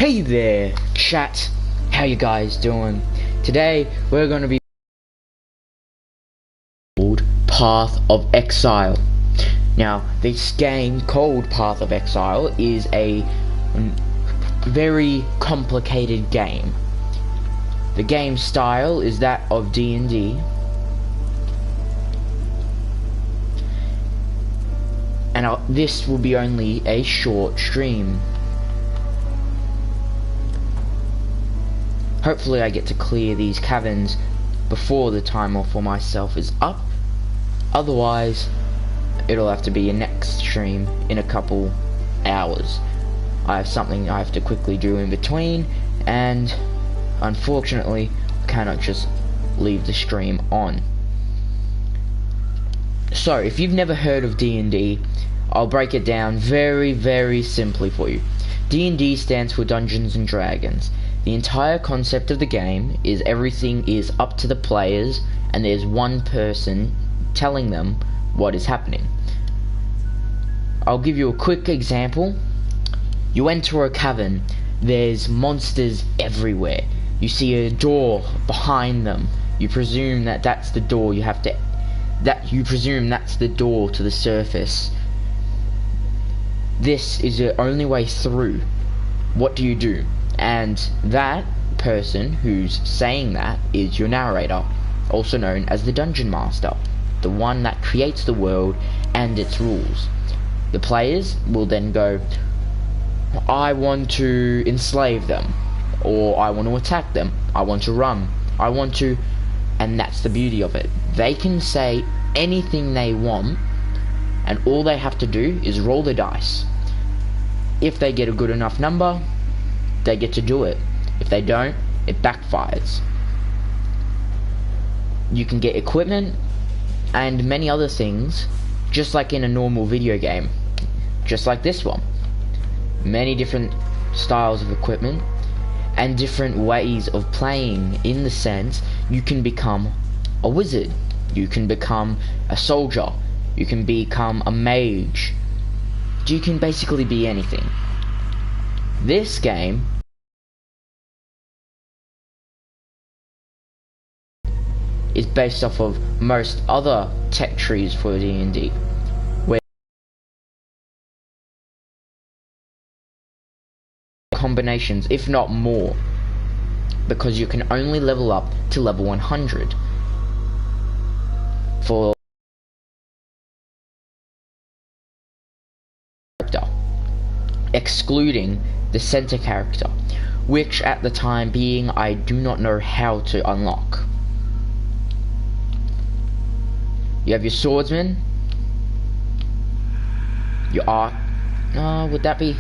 Hey there, chat. How you guys doing? Today we're going to be called Path of Exile. Now, this game called Path of Exile is a very complicated game. The game style is that of D&D, and this will be only a short stream. Hopefully I get to clear these caverns before the timer for myself is up. Otherwise, it'll have to be a next stream in a couple hours. I have something I have to quickly do in between, and unfortunately, I cannot just leave the stream on. So, if you've never heard of D&D, I'll break it down very simply for you. D&D stands for Dungeons and Dragons. The entire concept of the game is everything is up to the players, and there's one person telling them what is happening. I'll give you a quick example. You enter a cavern, there's monsters everywhere. You see a door behind them. You presume that that's the door you presume that's the door to the surface. This is the only way through. What do you do? And that person who's saying that is your narrator, also known as the Dungeon Master, the one that creates the world and its rules. The players will then go, I want to enslave them, or I want to attack them, I want to run, I want to, and that's the beauty of it. They can say anything they want, and all they have to do is roll the dice. If they get a good enough number, they get to do it. If they don't, it backfires. You can get equipment and many other things, just like in a normal video game, just like this one. Many different styles of equipment and different ways of playing, in the sense you can become a wizard, you can become a soldier, you can become a mage, you can basically be anything. This game is based off of most other tech trees for D&D, where combinations, if not more, because you can only level up to level 100 for character, excluding the center character, which at the time being I do not know how to unlock. You have your swordsman, your would that be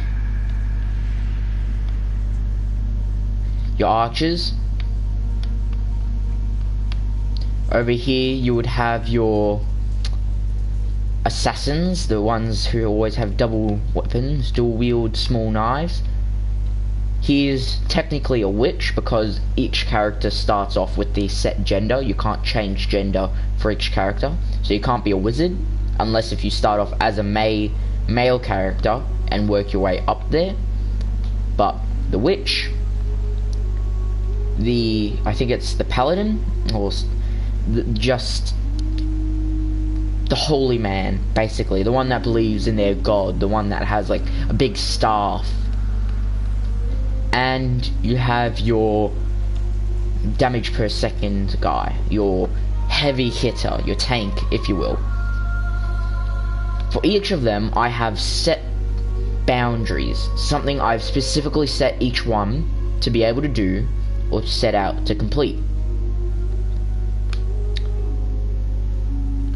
your archers. Over here you would have your assassins, the ones who always have double weapons, dual wield small knives. He is technically a witch because each character starts off with the set gender. You can't change gender for each character, so you can't be a wizard unless if you start off as a male character and work your way up there. But the witch, I think it's the paladin, or just the holy man, basically, the one that believes in their god, the one that has like a big staff. And you have your damage per second guy, your heavy hitter, your tank, if you will. For each of them, I have set boundaries, something I've specifically set each one to be able to do or set out to complete.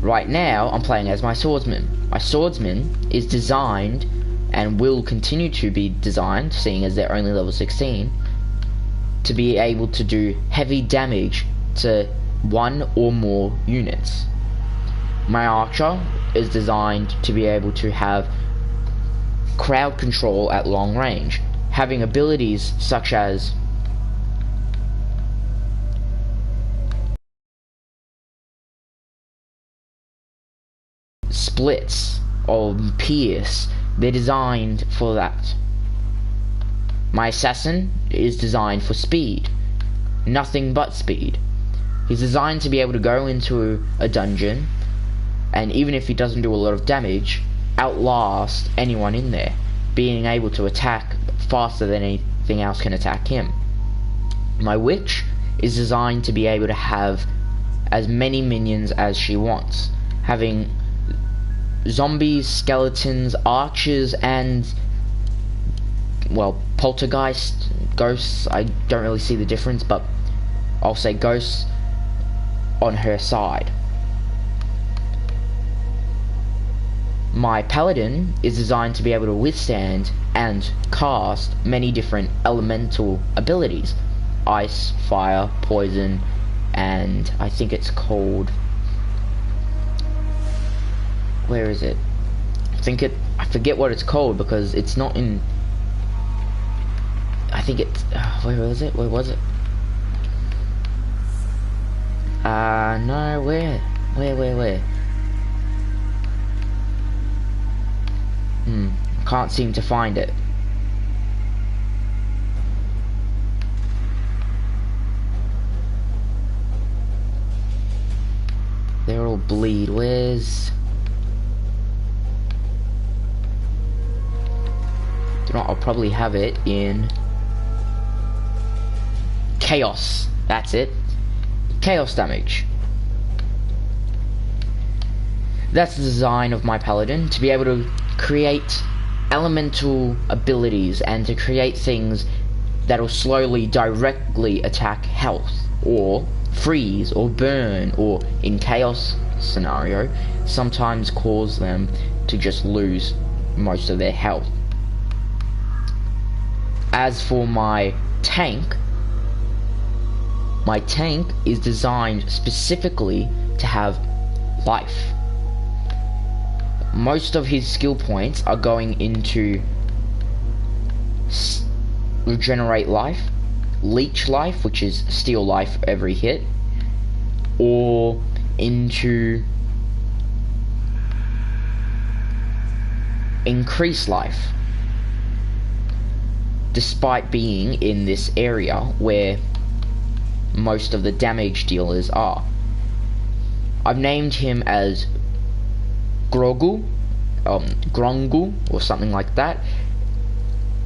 Right now, I'm playing as my swordsman. My swordsman is designed, and will continue to be designed, seeing as they're only level 16, to be able to do heavy damage to one or more units. My archer is designed to be able to have crowd control at long range, having abilities such as splits or pierce. They're designed for that. My assassin is designed for speed. Nothing but speed. He's designed to be able to go into a dungeon, and even if he doesn't do a lot of damage, outlast anyone in there, being able to attack faster than anything else can attack him. My witch is designed to be able to have as many minions as she wants, having zombies, skeletons, archers, and, well, poltergeist, ghosts. I don't really see the difference, but I'll say ghosts on her side. My paladin is designed to be able to withstand and cast many different elemental abilities: ice, fire, poison, and I think it's called, where is it? I forget what it's called because it's not in, I think it's, where was it? No, where? Can't seem to find it. They're all bleed. Where's... You know, I'll probably have it in chaos. That's it. Chaos damage. That's the design of my paladin, to be able to create elemental abilities and to create things that'll slowly directly attack health, or freeze, or burn, or in chaos scenario sometimes cause them to just lose most of their health. As for my tank is designed specifically to have life. Most of his skill points are going into regenerate life, leech life, which is steal life every hit, or into increase life, despite being in this area where most of the damage dealers are. I've named him as Grongul, or something like that,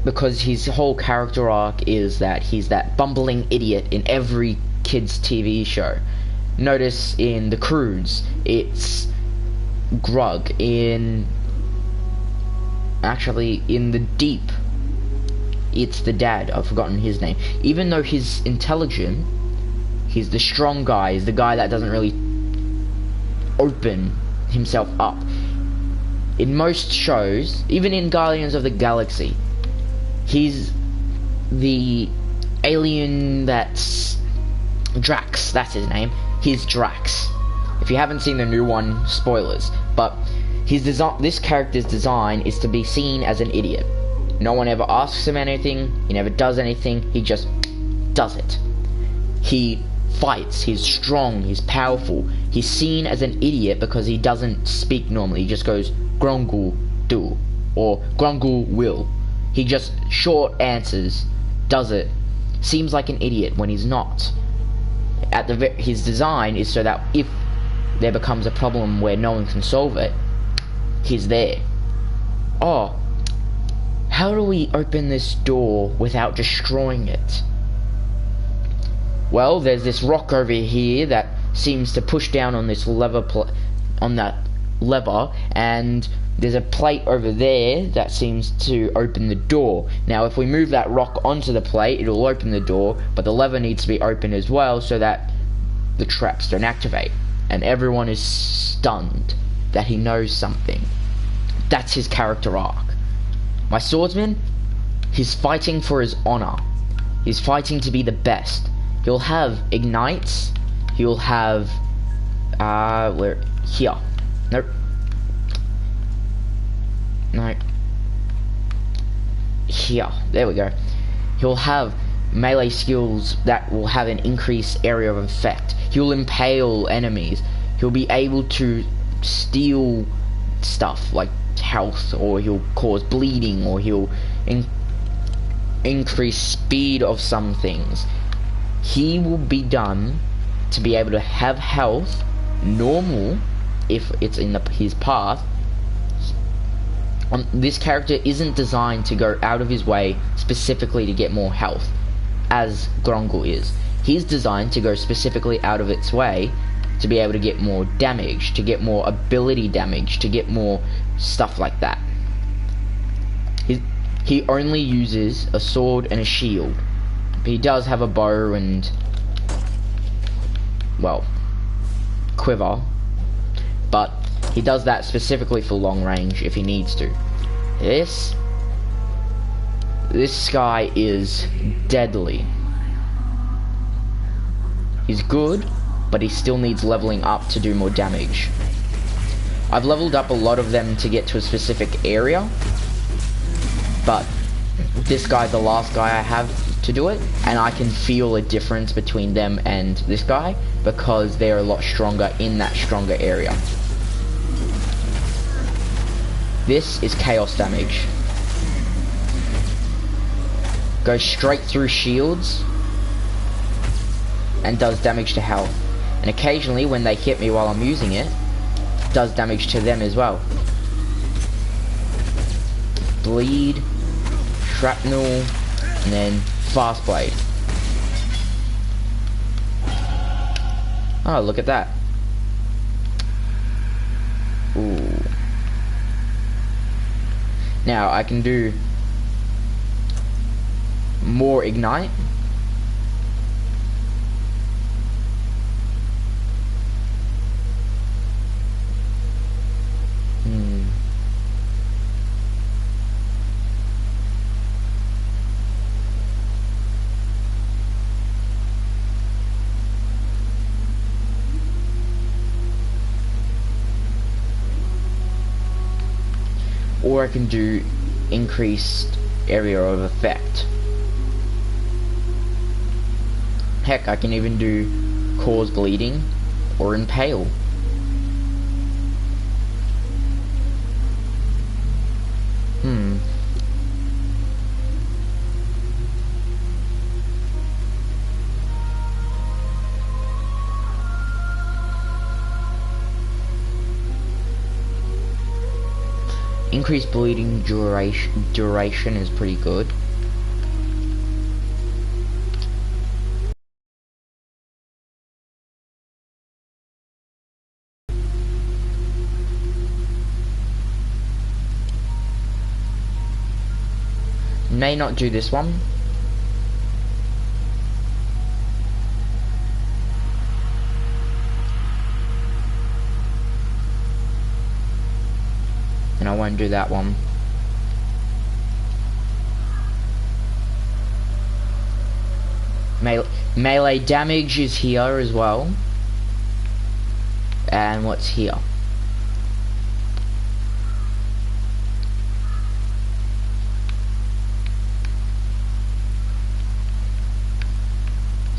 because his whole character arc is that he's that bumbling idiot in every kid's TV show. Notice in The Croods, it's Grug. In The Deep, it's the dad. I've forgotten his name. Even though he's intelligent, he's the strong guy. He's the guy that doesn't really open himself up. In most shows, even in Guardians of the Galaxy, he's the alien that's Drax. That's his name. He's Drax. If you haven't seen the new one, spoilers. But this character's design is to be seen as an idiot. No one ever asks him anything. He never does anything. He just does it. He fights. He's strong. He's powerful. He's seen as an idiot because he doesn't speak normally. He just goes, Grongul do, or Grongul will. He just short answers, does it. Seems like an idiot when he's not. His design is so that if there becomes a problem where no one can solve it, he's there. Oh, how do we open this door without destroying it? Well, there's this rock over here that seems to push down on this lever, and there's a plate over there that seems to open the door. Now, if we move that rock onto the plate, it'll open the door, but the lever needs to be open as well so that the traps don't activate. And everyone is stunned that he knows something. That's his character arc. My swordsman, he's fighting for his honor. He's fighting to be the best. He'll have ignites. He'll have, where, here. Nope. No. Here. There we go. He'll have melee skills that will have an increased area of effect. He'll impale enemies. He'll be able to steal stuff like health, or he'll cause bleeding, or he'll increase speed of some things. He will be done to be able to have health normal if it's in his path. This character isn't designed to go out of his way specifically to get more health, as Grongol is. He's designed to go specifically out of its way to be able to get more damage, to get more ability damage, to get more stuff like that. He only uses a sword and a shield. But he does have a bow and, well, quiver. But he does that specifically for long range if he needs to. This guy is deadly. He's good, but he still needs leveling up to do more damage. I've leveled up a lot of them to get to a specific area, but this guy's the last guy I have to do it, and I can feel a difference between them and this guy because they're a lot stronger in that stronger area. This is chaos damage. Goes straight through shields and does damage to health. And occasionally when they hit me while I'm using it, does damage to them as well. Bleed, shrapnel, and then fast blade. Oh, look at that. Ooh. Now I can do more ignite. Or I can do increased area of effect. Heck, I can even do cause bleeding or impale. Increased bleeding duration is pretty good. May not do this one. And I won't do that one. Melee damage is here as well. And what's here?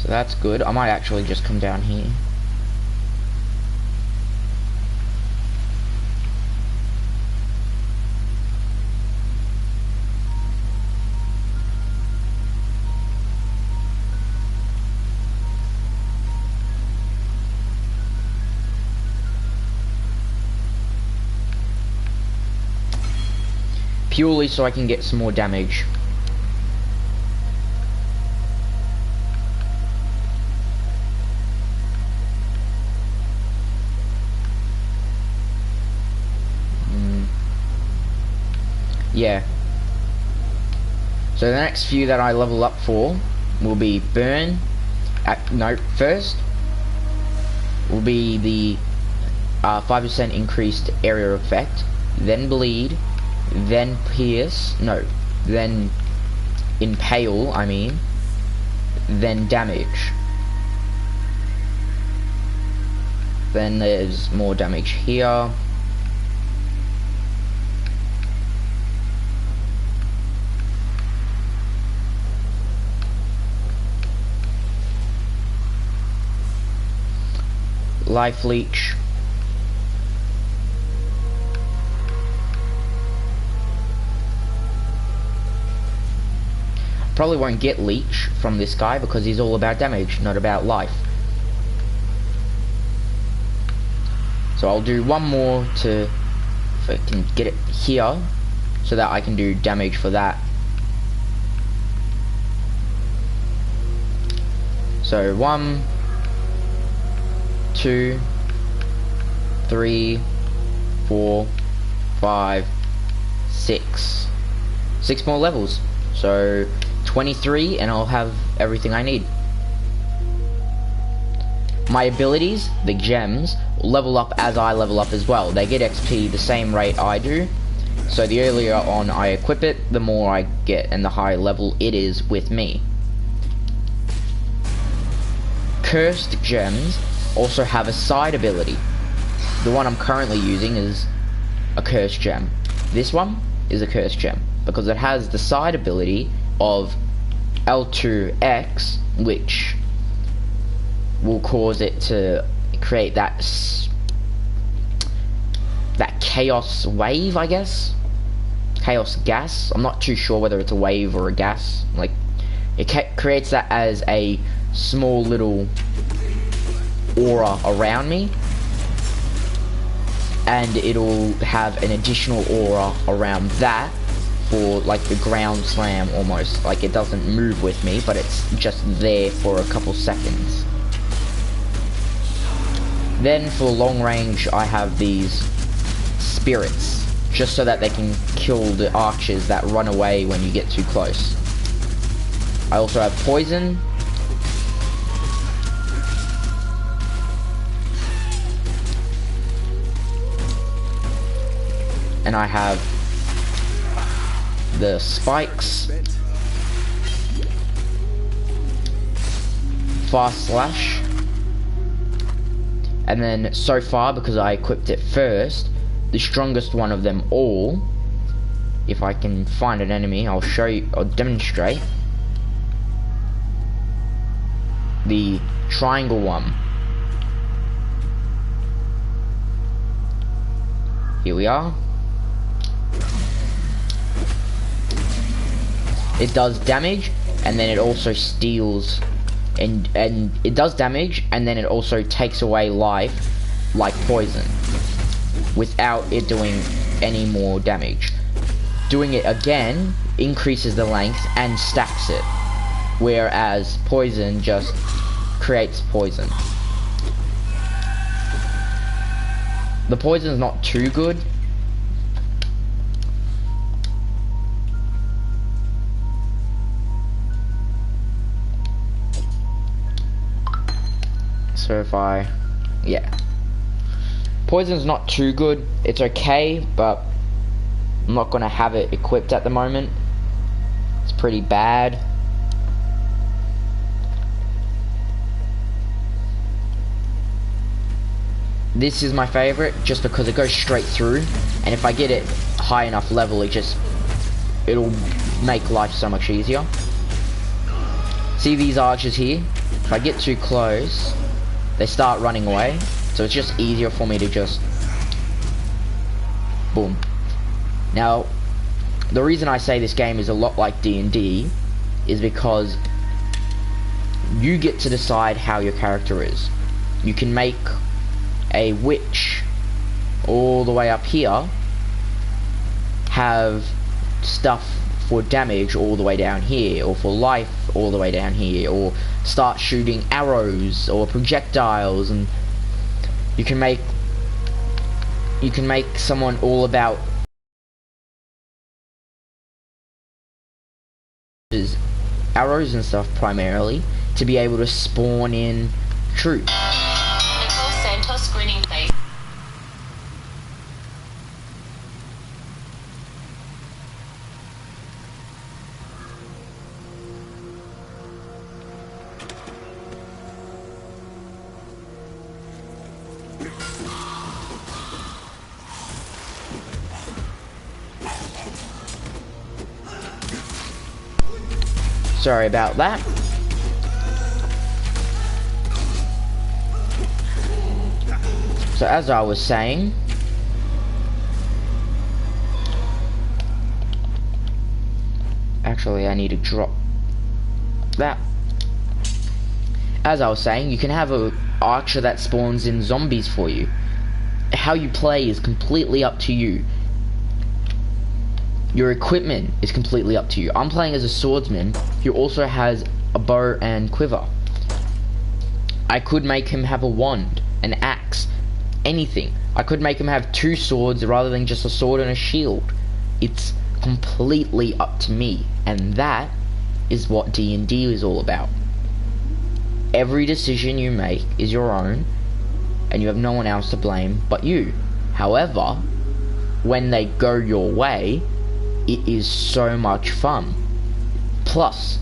So that's good. I might actually just come down here. Purely so I can get some more damage. Yeah. So the next few that I level up for will be burn. No, first will be the 5% increased area effect, then bleed, then pierce, no, then impale, I mean, then damage. Then there's more damage here. Life leech. Probably won't get leech from this guy because he's all about damage, not about life. So I'll do one more to, if I can get it here, so that I can do damage for that. So 1, 2, 3, 4, 5, 6. 6 more levels. So 23 and I'll have everything I need. My abilities, the gems, level up as I level up as well. They get XP the same rate I do. So the earlier on I equip it, the more I get and the higher level it is with me. Cursed gems also have a side ability. The one I'm currently using is a cursed gem. This one is a cursed gem because it has the side ability of L2X, which will cause it to create that chaos wave, I guess. Chaos gas. I'm not too sure whether it's a wave or a gas. Like, it creates that as a small little aura around me, and it'll have an additional aura around that for like the ground slam almost. Like, it doesn't move with me, but it's just there for a couple seconds. Then for long range I have these spirits, just so that they can kill the archers that run away when you get too close. I also have poison. And I have the spikes, fast slash, and then so far, because I equipped it first, the strongest one of them all, if I can find an enemy, I'll show you, I'll demonstrate, the triangle one. Here we are. It does damage, and then it also steals, and it does damage, and then it also takes away life, like poison, without it doing any more damage. Doing it again increases the length and stacks it, whereas poison just creates poison. The poison's not too good. So if yeah. Poison's not too good. It's okay, but I'm not gonna have it equipped at the moment. It's pretty bad. This is my favorite just because it goes straight through, and if I get it high enough level, it'll make life so much easier. See these archers here? If I get too close, they start running away, so it's just easier for me to just boom. Now, the reason I say this game is a lot like D&D is because you get to decide how your character is. You can make a witch all the way up here have stuff for damage all the way down here, or for life all the way down here, or start shooting arrows or projectiles, and you can make someone all about arrows and stuff primarily to be able to spawn in troops. Nicole Santos screening plate. Sorry about that. So as I was saying, actually I need to drop that, as I was saying, you can have a archer that spawns in zombies for you. How you play is completely up to you. Your equipment is completely up to you. I'm playing as a swordsman who also has a bow and quiver. I could make him have a wand, an axe, anything. I could make him have 2 swords rather than just a sword and a shield. It's completely up to me, and that is what D&D is all about. Every decision you make is your own, and you have no one else to blame but you. However, when they go your way, it is so much fun. Plus,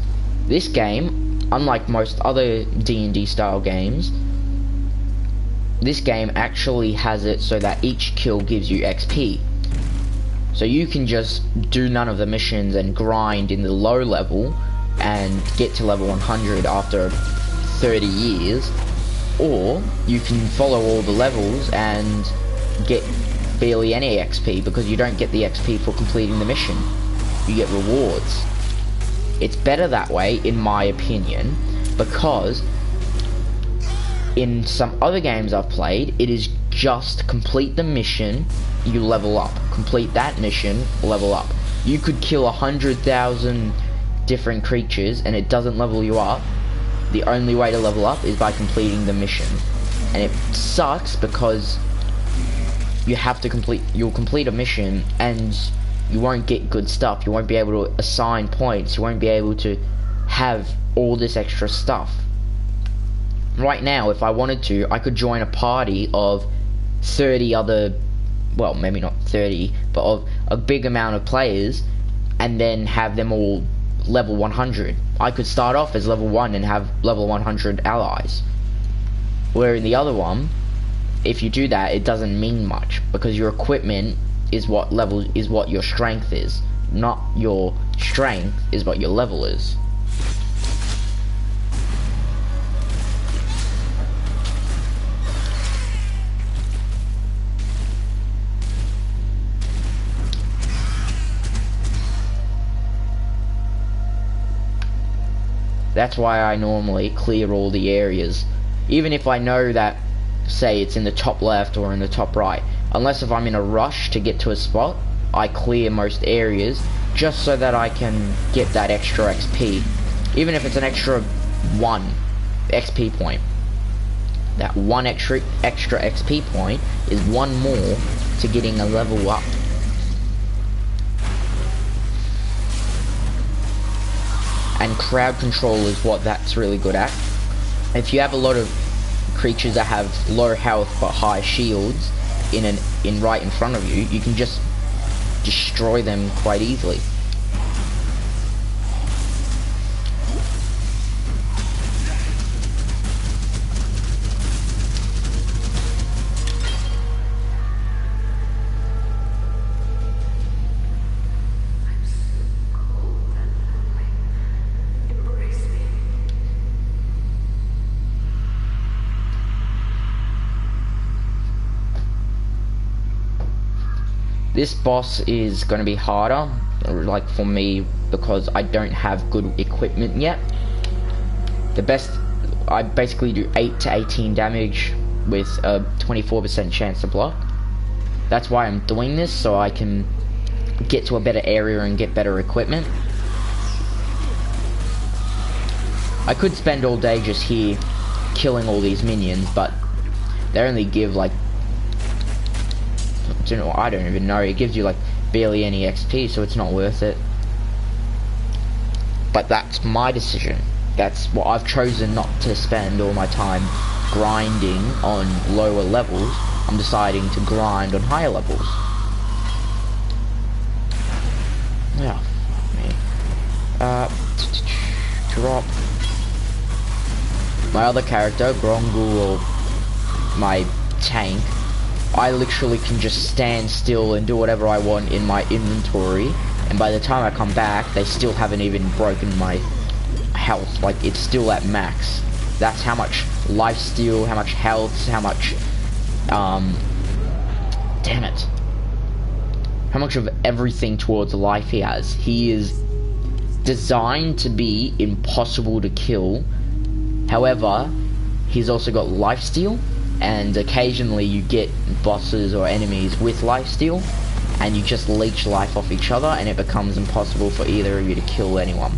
this game, unlike most other D&D style games, this game actually has it so that each kill gives you XP. So you can just do none of the missions and grind in the low level and get to level 100 after 30 years, or you can follow all the levels and get barely any XP because you don't get the XP for completing the mission. You get rewards. It's better that way, in my opinion, because in some other games I've played, it is just complete the mission, you level up. Complete that mission, level up. You could kill 100,000 different creatures and it doesn't level you up. The only way to level up is by completing the mission. And it sucks because you'll complete a mission and you won't get good stuff. You won't be able to assign points. You won't be able to have all this extra stuff. Right now, if I wanted to, I could join a party of 30 other, well, maybe not 30, but of a big amount of players, and then have them all level 100. I could start off as level 1 and have level 100 allies. Where in the other one, if you do that, it doesn't mean much, because your equipment is what your strength is, not your strength is what your level is. That's why I normally clear all the areas, even if I know that, say, it's in the top left or in the top right. Unless if I'm in a rush to get to a spot, I clear most areas just so that I can get that extra XP. Even if it's an extra 1 XP point. That 1 extra XP point is 1 more to getting a level up. And crowd control is what that's really good at. If you have a lot of creatures that have low health but high shields right in front of you, you can just destroy them quite easily. This boss is going to be harder, like for me, because I don't have good equipment yet. I basically do 8 to 18 damage with a 24% chance to block. That's why I'm doing this, so I can get to a better area and get better equipment. I could spend all day just here killing all these minions, but they only give like, I don't even know, it gives you like barely any XP, so it's not worth it. But that's my decision. That's what I've chosen, not to spend all my time grinding on lower levels. I'm deciding to grind on higher levels. Yeah, drop. My other character, Grongul, or my tank, I literally can just stand still and do whatever I want in my inventory, and by the time I come back, they still haven't even broken my health. Like, it's still at max. That's how much lifesteal, how much health, how much, damn it. How much of everything towards life he has. He is designed to be impossible to kill. However, he's also got lifesteal, and occasionally you get bosses or enemies with lifesteal, and you just leech life off each other, and it becomes impossible for either of you to kill anyone.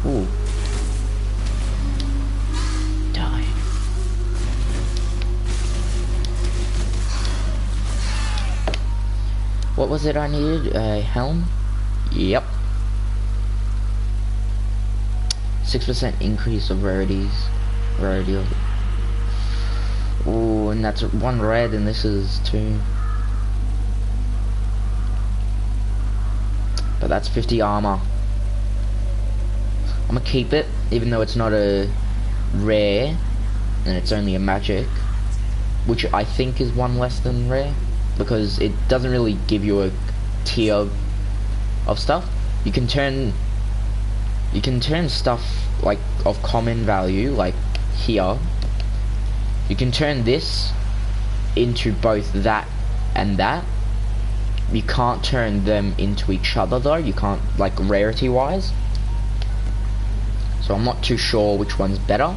Ooh. Die. What was it I needed? A helm? Yep. 6% increase of rarities. Rarity of... Ooh, and that's 1 red, and this is 2. But that's 50 armor. I'm gonna keep it, even though it's not a rare, and it's only a magic, which I think is 1 less than rare, because it doesn't really give you a tier of stuff. You can turn stuff like of common value, like here. You can turn this into both that and that. You can't turn them into each other though. You can't, like, rarity wise. So I'm not too sure which one's better.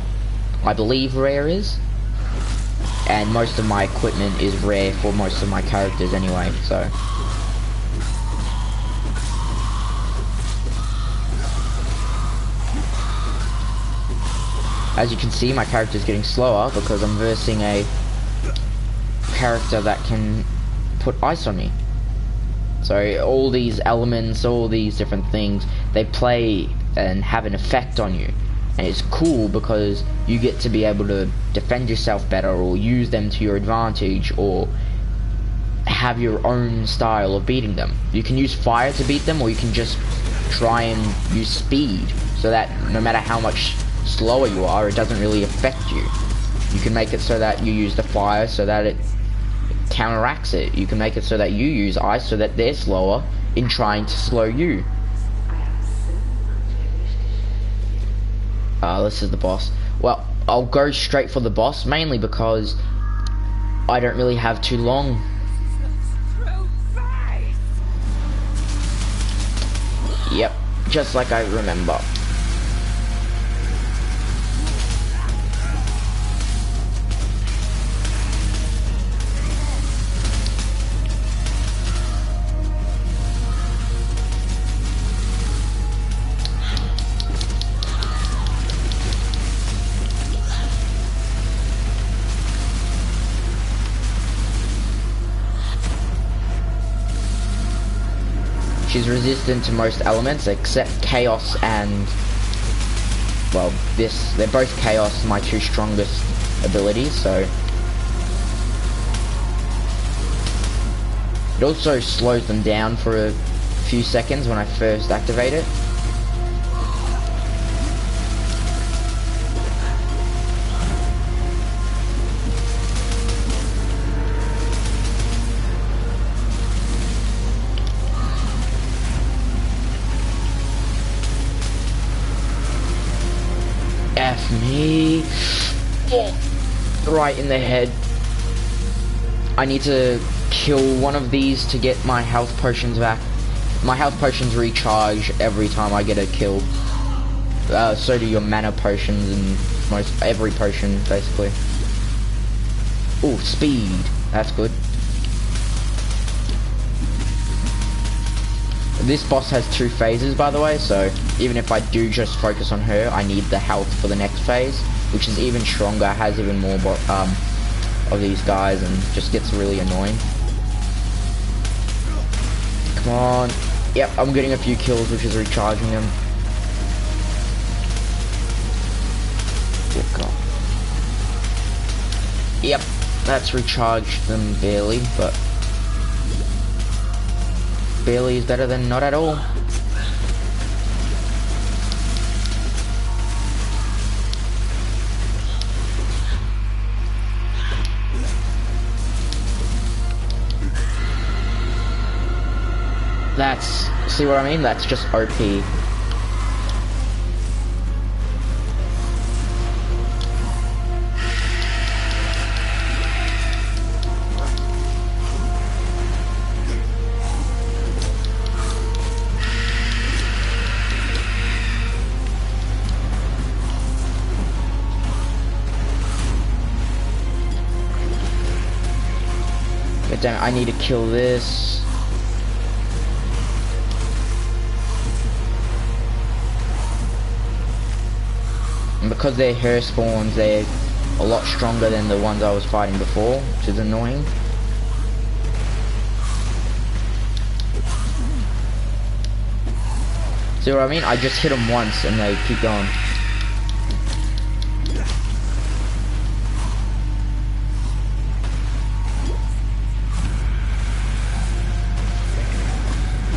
I believe rare is, and most of my equipment is rare for most of my characters anyway, so. As you can see, my character's getting slower because I'm versing a character that can put ice on me. So all these elements, all these different things, they play and have an effect on you. And it's cool because you get to be able to defend yourself better, or use them to your advantage, or have your own style of beating them. You can use fire to beat them, or you can just try and use speed, so that no matter how much slower you are, it doesn't really affect you. You can make it so that you use the fire so that it counteracts it. You can make it so that you use ice so that they're slower in trying to slow you. This is the boss. Well, I'll go straight for the boss, mainly because I don't really have too long. Yep, just like I remember. She's resistant to most elements except chaos and, well, this. They're both chaos, my 2 strongest abilities, so. It also slows them down for a few seconds when I first activate it. F me. Right in the head. I need to kill one of these to get my health potions back. My health potions recharge every time I get a kill. So do your mana potions and most every potion, basically. Ooh, speed. That's good. This boss has 2 phases, by the way, so even if I do just focus on her, I need the health for the next phase, which is even stronger, has even more of these guys, and just gets really annoying. Come on. Yep, I'm getting a few kills, which is recharging them. Good God. Yep, that's recharged them barely, but barely is better than not at all. That's, see what I mean? That's just OP. But damn it, I need to kill this. And because they're her spawns, they're a lot stronger than the ones I was fighting before, which is annoying. See what I mean? I just hit them once and they keep going.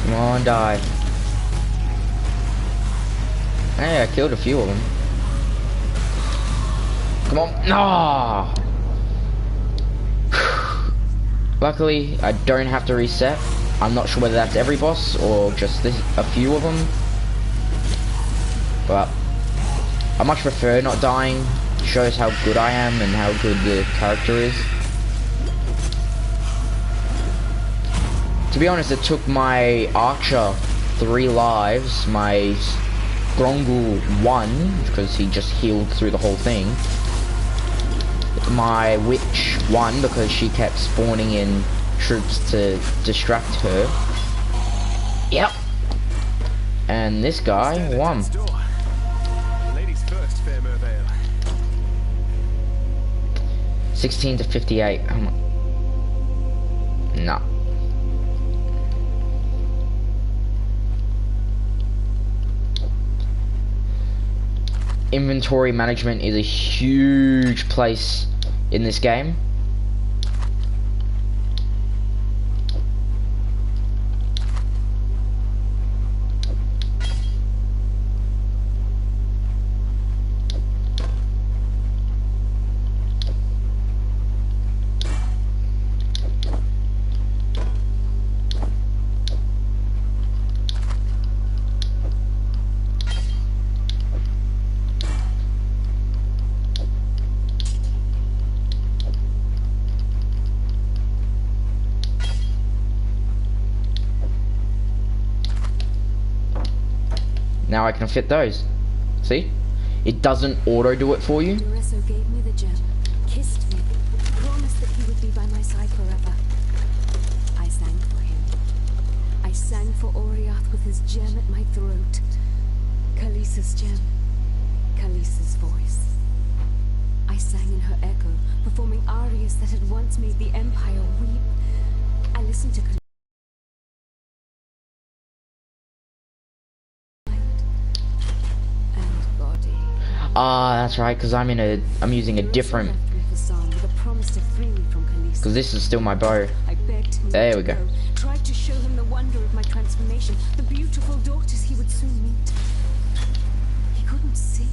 Come on, die. Hey, I killed a few of them. Come on. No! Luckily, I don't have to reset. I'm not sure whether that's every boss or just a few of them. But I much prefer not dying. It shows how good I am and how good the character is. To be honest, it took my Archer 3 lives, my Grongul 1, because he just healed through the whole thing. My Witch 1, because she kept spawning in troops to distract her. Yep. And this guy, 1. 16 to 58. No. Inventory management is a huge place in this game. Now I can fit those. See? It doesn't auto do it for you. Lorenzo gave me the gem, kissed me, promised that he would be by my side forever. I sang for him. I sang for Oriath with his gem at my throat. Khaleesi's gem. Khaleesi's voice. I sang in her echo, performing arias that had once made the Empire weep. I listened to Ah, that's right, because I'm using a different, because this is still my bow. There we go. Tried to show him the wonder of my transformation, the beautiful daughters he would soon meet. He couldn't see.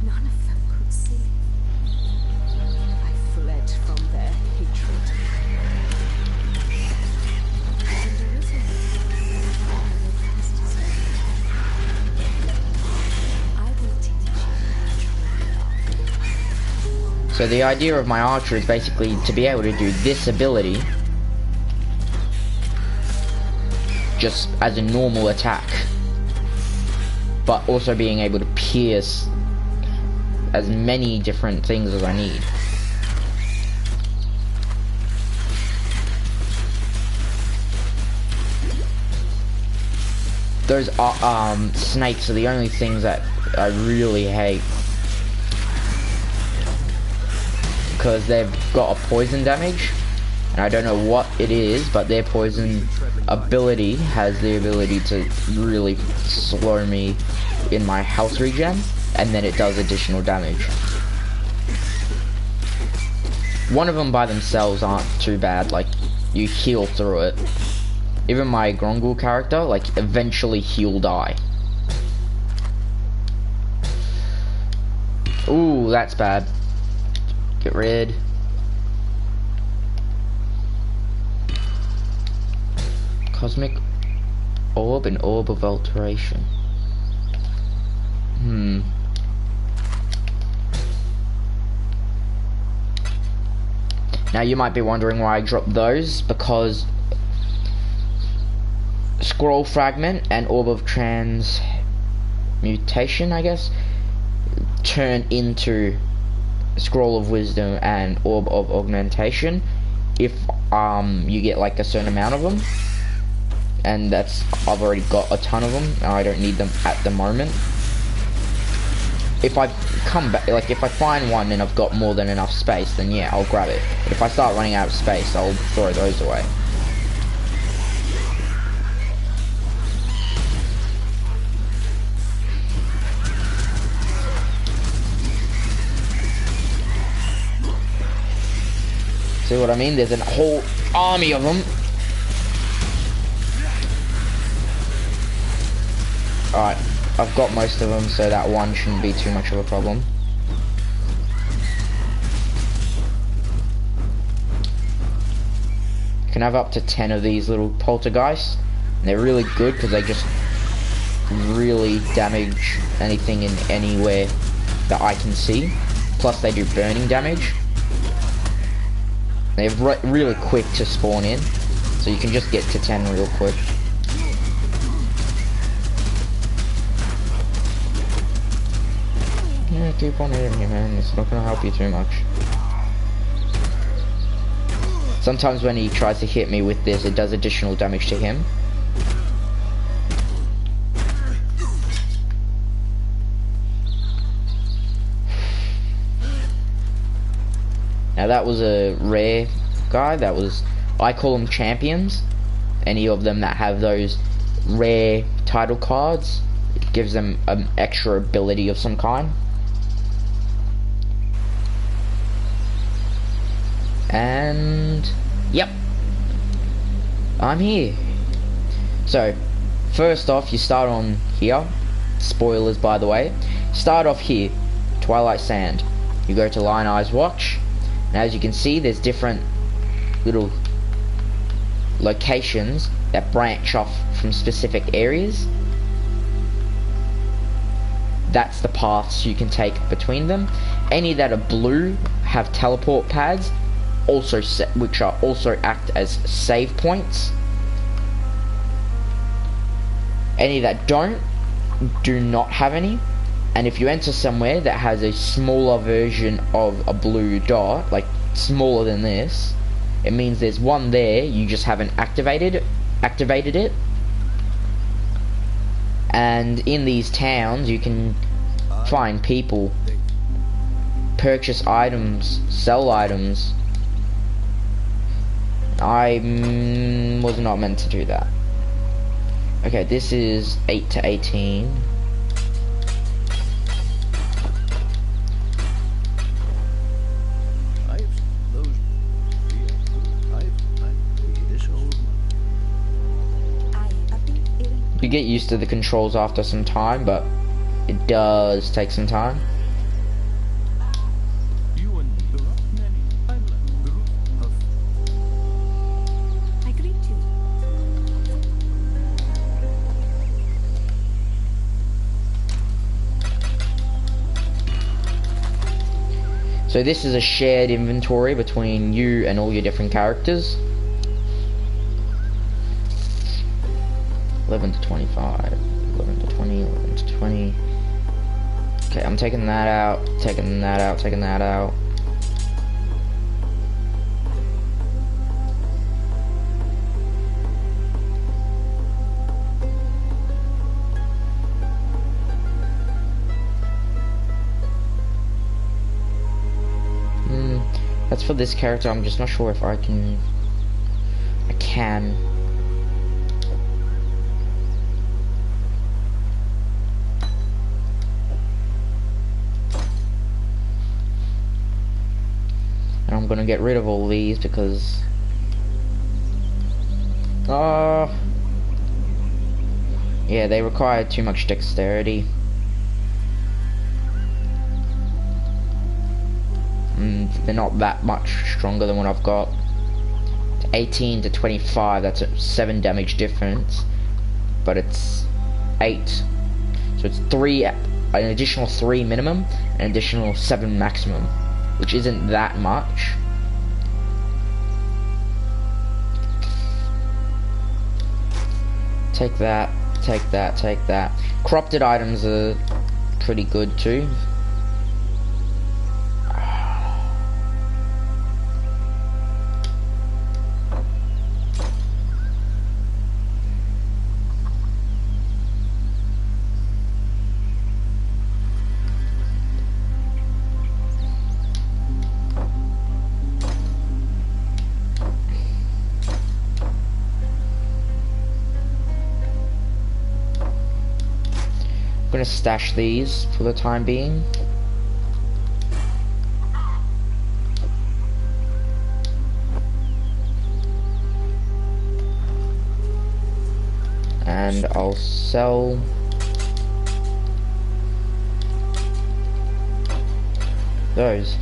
None of them could see. I fled from their hatred. So the idea of my Archer is basically to be able to do this ability just as a normal attack, but also being able to pierce as many different things as I need. Those snakes are the only things that I really hate, because they've got a poison damage, and I don't know what it is, but their poison ability has the ability to really slow me in my health regen, and then it does additional damage. One of them by themselves aren't too bad, like, you heal through it. Even my Grongul character, like, eventually he'll die. Ooh, that's bad. Get rid. Cosmic Orb and Orb of Alteration. Now you might be wondering why I dropped those, because Scroll Fragment and Orb of Transmutation, I guess, turn into Scroll of Wisdom and Orb of Augmentation if you get like a certain amount of them, and I've already got a ton of them and I don't need them at the moment. If I come back, like if I find one and I've got more than enough space, then yeah, I'll grab it. But if I start running out of space, I'll throw those away. See what I mean? There's a whole army of them. Alright, I've got most of them, so that one shouldn't be too much of a problem. You can have up to 10 of these little poltergeists. And they're really good because they just really damage anything in anywhere that I can see. Plus they do burning damage. They're really quick to spawn in, so you can just get to 10 real quick. Yeah, keep on hitting me, man. It's not gonna help you too much. Sometimes when he tries to hit me with this, it does additional damage to him. Now that was a rare guy. I call them champions. Any of them that have those rare title cards, it gives them an extra ability of some kind. And yep, I'm here. So first off, you start on here. Spoilers, by the way. Start off here, Twilight Sand. You go to Lion Eyes Watch. Now as you can see, there's different little locations that branch off from specific areas. That's the paths you can take between them. Any that are blue have teleport pads, which are also act as save points. Any that do not have any. And if you enter somewhere that has a smaller version of a blue dot, like smaller than this, it means there's one there, you just haven't activated it. And in these towns you can find people, purchase items, sell items. I was not meant to do that. Okay, this is 8 to 18. You get used to the controls after some time, but it does take some time. I greet you. So this is a shared inventory between you and all your different characters. 11 to 25, 11 to 20, 11 to 20. Okay, I'm taking that out, taking that out, taking that out. That's for this character. I'm just not sure if I can. And I'm gonna get rid of all these because yeah, they require too much dexterity. And they're not that much stronger than what I've got. 18 to 25, that's a 7 damage difference, but it's 8, so it's 3, an additional 3 minimum, an additional 7 maximum, which isn't that much. Take that, take that, take that. Corrupted items are pretty good too. I'm gonna stash these for the time being. And I'll sell those.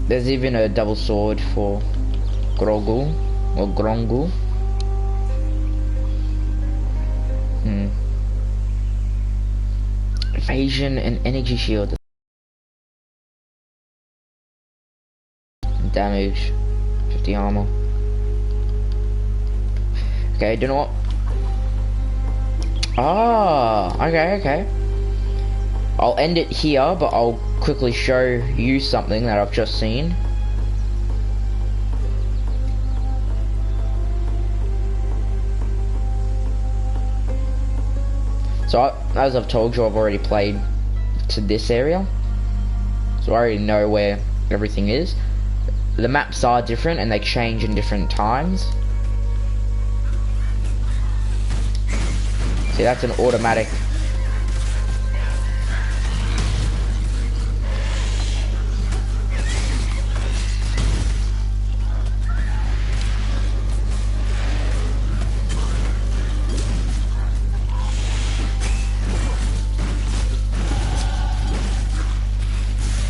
There's even a double sword for Grogu or Grongu. Evasion and energy shield. Damage, 50 armor. Okay, do you know what? Ah, okay. I'll end it here, but I'll quickly show you something that I've just seen. So, as I've told you, I've already played to this area. So I already know where everything is. The maps are different and they change in different times. See, that's an automatic.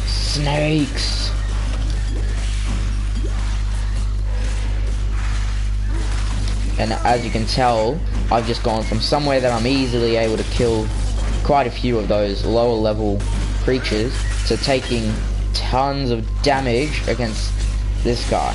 Snakes. And as you can tell, I've just gone from somewhere that I'm easily able to kill quite a few of those lower level creatures to taking tons of damage against this guy.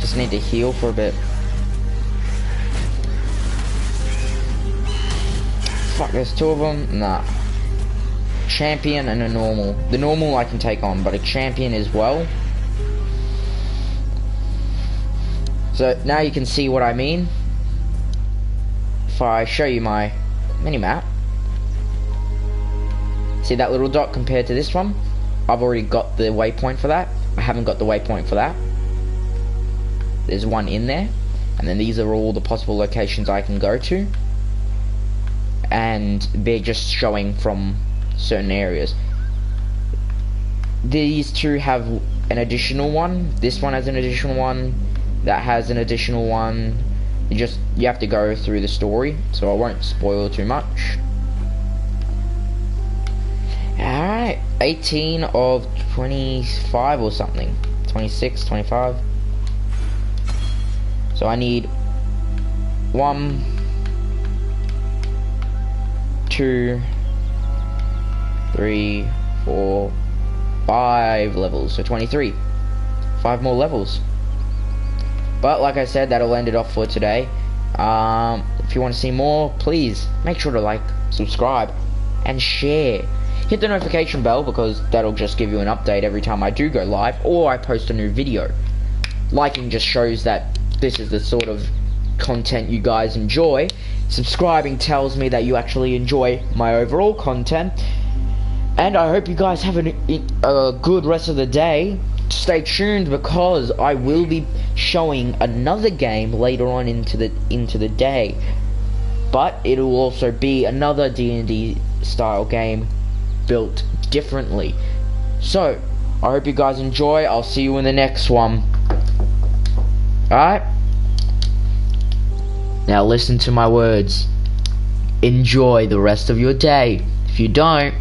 Just need to heal for a bit. Fuck, there's two of them? Nah. Champion and a normal. The normal I can take on, but a champion as well. So now you can see what I mean. If I show you my mini-map. See that little dot compared to this one? I've already got the waypoint for that. I haven't got the waypoint for that. There's one in there, and then these are all the possible locations I can go to, and they're just showing from certain areas. These two have an additional one. This one has an additional one. That has an additional one. You have to go through the story, so I won't spoil too much. Alright, 18 of 25 or something. 26, 25. So I need 1, 2, 3, 4, 5 levels. So 23. 5 more levels. But like I said, that'll end it off for today. If you want to see more, please make sure to like, subscribe, and share. Hit the notification bell because that'll just give you an update every time I do go live or I post a new video. Liking just shows that this is the sort of content you guys enjoy. Subscribing tells me that you actually enjoy my overall content. And I hope you guys have a good rest of the day. Stay tuned because I will be showing another game later on into the day. But it will also be another D&D style game built differently. So, I hope you guys enjoy. I'll see you in the next one. Alright? Now listen to my words. Enjoy the rest of your day. If you don't,